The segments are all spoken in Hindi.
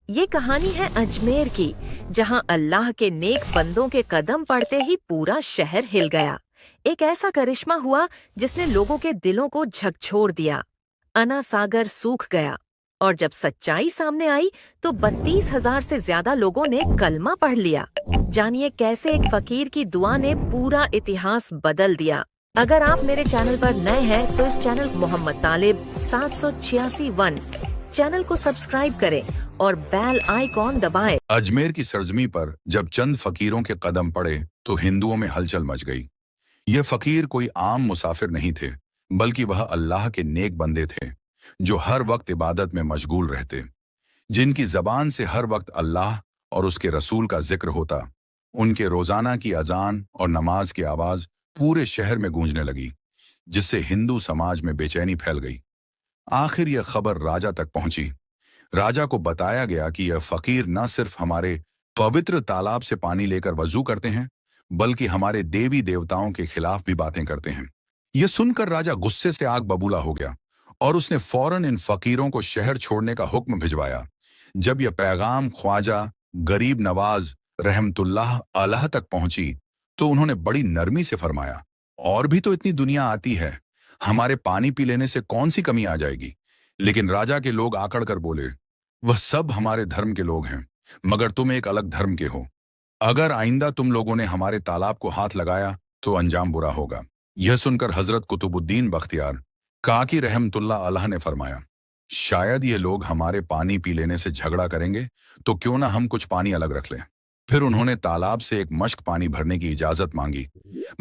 ये कहानी है अजमेर की, जहां अल्लाह के नेक बंदों के कदम पड़ते ही पूरा शहर हिल गया। एक ऐसा करिश्मा हुआ जिसने लोगों के दिलों को झकझोर दिया। अना सागर सूख गया और जब सच्चाई सामने आई तो 32,000 से ज्यादा लोगों ने कलमा पढ़ लिया। जानिए कैसे एक फकीर की दुआ ने पूरा इतिहास बदल दिया। अगर आप मेरे चैनल पर नए हैं तो इस चैनल मोहम्मद तालिब 786 चैनल को सब्सक्राइब करें और बेल आइकॉन दबाएं। अजमेर की सरजमी पर जब चंद फकीरों के कदम पड़े तो हिंदुओं में हलचल मच गई। ये फकीर कोई आम मुसाफिर नहीं थे, बल्कि वह अल्लाह के नेक बंदे थे जो हर वक्त इबादत में मशगूल रहते, जिनकी जबान से हर वक्त अल्लाह और उसके रसूल का जिक्र होता। उनके रोजाना की अजान और नमाज की आवाज पूरे शहर में गूंजने लगी, जिससे हिंदू समाज में बेचैनी फैल गई। आखिर यह खबर राजा तक पहुंची। राजा को बताया गया कि यह फकीर न सिर्फ हमारे पवित्र तालाब से पानी लेकर वजू करते हैं, बल्कि हमारे देवी देवताओं के खिलाफ भी बातें करते हैं। यह सुनकर राजा गुस्से से आग बबूला हो गया और उसने फौरन इन फकीरों को शहर छोड़ने का हुक्म भिजवाया। जब यह पैगाम ख्वाजा गरीब नवाज रहमतुल्लाह अलैह तक पहुंची तो उन्होंने बड़ी नरमी से फरमाया, और भी तो इतनी दुनिया आती है, हमारे पानी पी लेने से कौन सी कमी आ जाएगी। लेकिन राजा के लोग आकड़ कर बोले, वह सब हमारे धर्म के लोग हैं, मगर तुम एक अलग धर्म के हो। अगर आइंदा तुम लोगों ने हमारे तालाब को हाथ लगाया तो अंजाम बुरा होगा। यह सुनकर हजरत कुतुबुद्दीन बख्तियार काकी रहमतुल्लाह अलैह ने फरमाया, शायद ये लोग हमारे पानी पी लेने से झगड़ा करेंगे, तो क्यों ना हम कुछ पानी अलग रख लें। फिर उन्होंने तालाब से एक मश्क पानी भरने की इजाजत मांगी,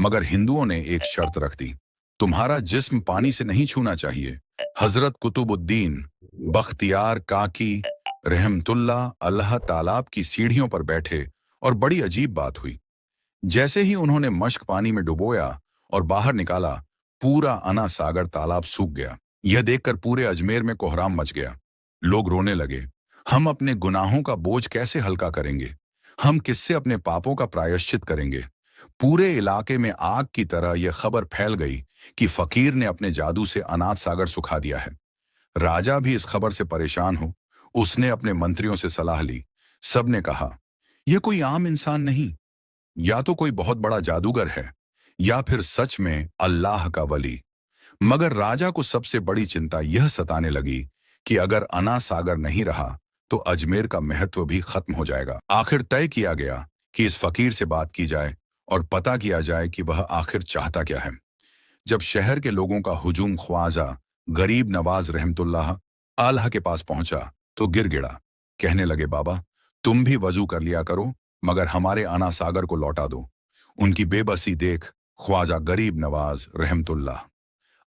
मगर हिंदुओं ने एक शर्त रख दी, तुम्हारा जिस्म पानी से नहीं छूना चाहिए। हजरत कुतुबुद्दीन बख्तियार काकी रहमतुल्लाह अलैह तालाब की सीढ़ियों पर बैठे और बड़ी अजीब बात हुई। जैसे ही उन्होंने मश्क पानी में डुबोया और बाहर निकाला, पूरा अना सागर तालाब सूख गया। यह देखकर पूरे अजमेर में कोहराम मच गया। लोग रोने लगे, हम अपने गुनाहों का बोझ कैसे हल्का करेंगे, हम किससे अपने पापों का प्रायश्चित करेंगे। पूरे इलाके में आग की तरह यह खबर फैल गई कि फकीर ने अपने जादू से अनाथ सागर सुखा दिया है। राजा भी इस खबर से परेशान हो, उसने अपने मंत्रियों से सलाह ली। सबने कहा, यह कोई आम इंसान नहीं, या तो कोई बहुत बड़ा जादूगर है, या फिर सच में अल्लाह का वली। मगर राजा को सबसे बड़ी चिंता यह सताने लगी कि अगर अना सागर नहीं रहा तो अजमेर का महत्व भी खत्म हो जाएगा। आखिर तय किया गया कि इस फकीर से बात की जाए और पता किया जाए कि वह आखिर चाहता क्या है। जब शहर के लोगों का हुजूम ख्वाजा गरीब नवाज रहमतुल्लाह आल्हा के पास पहुंचा तो गिर गिड़ा, कहने लगे, बाबा तुम भी वजू कर लिया करो, मगर हमारे अना सागर को लौटा दो। उनकी बेबसी देख ख्वाजा गरीब नवाज रहमतुल्लाह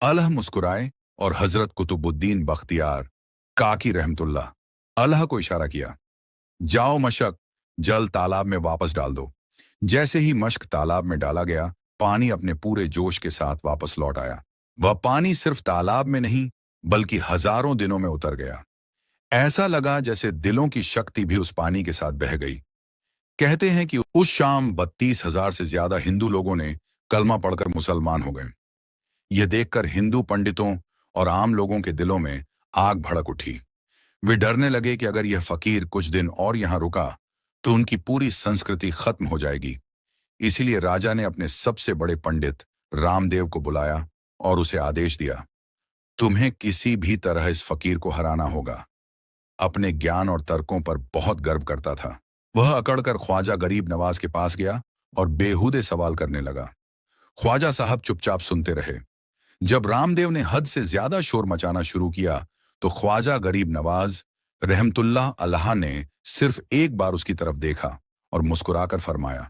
अलैह मुस्कुराए और हजरत कुतुबुद्दीन बख्तियार काकी रहमतुल्लाह अलैह को इशारा किया, जाओ मशक, जल तालाब में वापस डाल दो। जैसे ही मश्क तालाब में डाला गया, पानी अपने पूरे जोश के साथ वापस लौट आया। वह पानी सिर्फ तालाब में नहीं बल्कि हजारों दिनों में उतर गया। ऐसा लगा जैसे दिलों की शक्ति भी उस पानी के साथ बह गई। कहते हैं कि उस शाम 32,000 से ज्यादा हिंदू लोगों ने कलमा पढ़कर मुसलमान हो गए। यह देखकर हिंदू पंडितों और आम लोगों के दिलों में आग भड़क उठी। वे डरने लगे कि अगर यह फकीर कुछ दिन और यहां रुका तो उनकी पूरी संस्कृति खत्म हो जाएगी। इसीलिए राजा ने अपने सबसे बड़े पंडित रामदेव को बुलाया और उसे आदेश दिया, तुम्हें किसी भी तरह इस फकीर को हराना होगा। अपने ज्ञान और तर्कों पर बहुत गर्व करता था। वह अकड़कर ख्वाजा गरीब नवाज के पास गया और बेहूदे सवाल करने लगा। ख्वाजा साहब चुपचाप सुनते रहे। जब रामदेव ने हद से ज्यादा शोर मचाना शुरू किया तो ख्वाजा गरीब नवाज रहमतुल्लाह अलैह ने सिर्फ एक बार उसकी तरफ देखा और मुस्कुराकर फरमाया,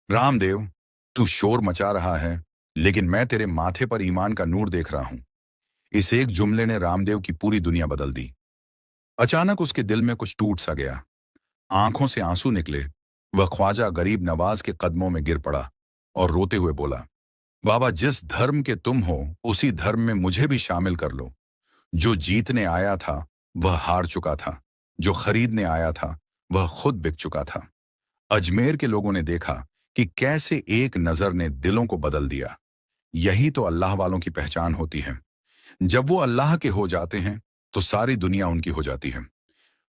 रामदेव तू शोर मचा रहा है, लेकिन मैं तेरे माथे पर ईमान का नूर देख रहा हूं। इस एक जुमले ने रामदेव की पूरी दुनिया बदल दी। अचानक उसके दिल में कुछ टूट सा गया, आंखों से आंसू निकले। वह ख्वाजा गरीब नवाज के कदमों में गिर पड़ा और रोते हुए बोला, बाबा जिस धर्म के तुम हो उसी धर्म में मुझे भी शामिल कर लो। जो जीतने आया था वह हार चुका था, जो खरीदने आया था वह खुद बिक चुका था। अजमेर के लोगों ने देखा कि कैसे एक नजर ने दिलों को बदल दिया। यही तो अल्लाह वालों की पहचान होती है। जब वो अल्लाह के हो जाते हैं तो सारी दुनिया उनकी हो जाती है।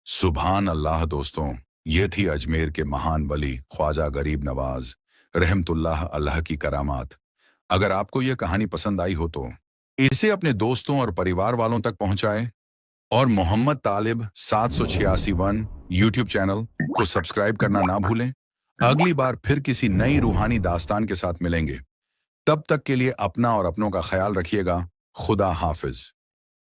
सुभान अल्लाह दोस्तों, ये थी अजमेर के महान वली ख्वाजा गरीब नवाज रहमतुल्लाह अल्लाह की करामात। अगर आपको यह कहानी पसंद आई हो तो इसे अपने दोस्तों और परिवार वालों तक पहुंचाएं और मोहम्मद तालिब 786 यूट्यूब चैनल को सब्सक्राइब करना ना भूलें। अगली बार फिर किसी नई रूहानी दास्तान के साथ मिलेंगे। तब तक के लिए अपना और अपनों का ख्याल रखिएगा। खुदा हाफिज।